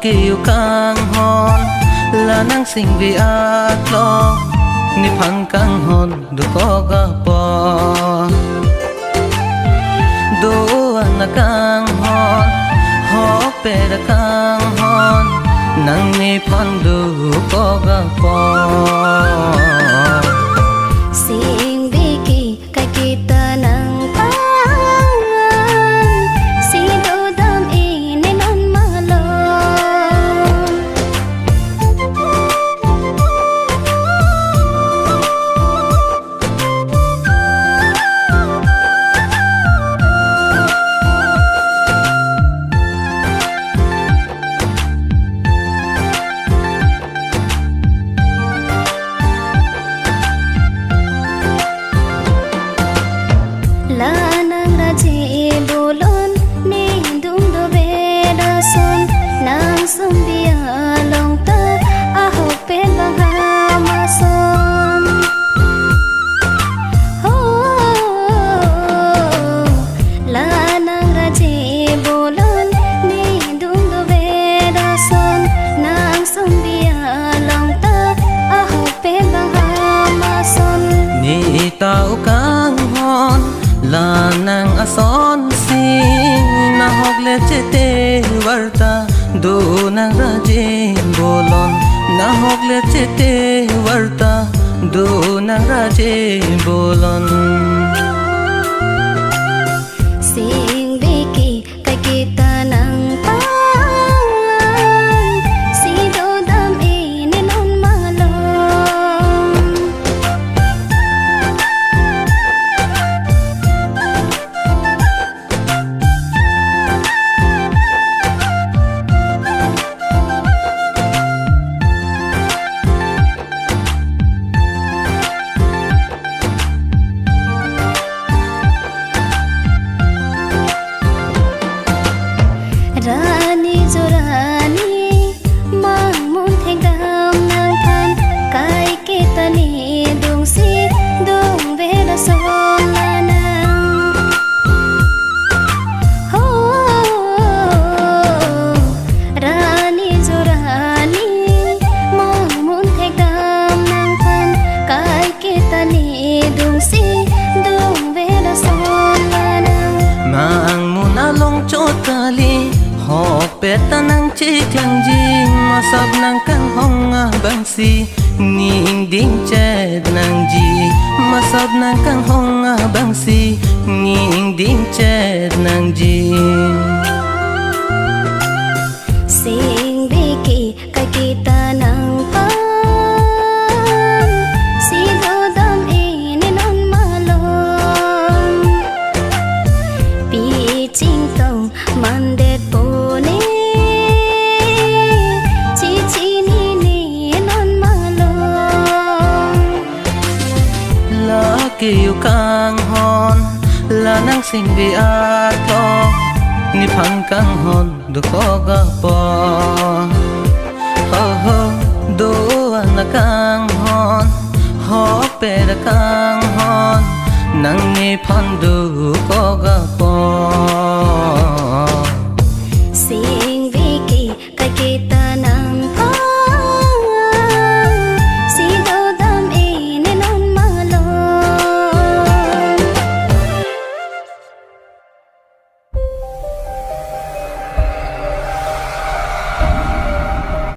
kiêu kang hon la nang sing vi at lo ni phang kang hon du ko ga po do na kang hon ho pe da kang hon nang ni phan du ko ga po sing vi ki kai kita nang tao kang hon la nang ason si na hok le chete warta do nang raje bolon na hok le chete warta do nang raje bolon sing beki kai kita nang pa Rani jo rani mang mun theng gam nang than kai ke tani dung si dung ve da so la nang ho rani jo rani mang mun theng gam nang than kai ke tani dung si dung ve da so la nang mang mun along chotali ho peta nang chi thang ji ma sab nang kang hong bang si ning ding che nang ji ma sab nang kang hong bang si ning ding che nang ji sing beki kai kita nang pa si do dam e non malom pi ching tong man de po ne chi chi ni ni non malom la kiêu kang hon la nang sing vi at lo ni phang kang hon du ko ga po ho ho do la kang hon ho pe da kang hon nang ni phan du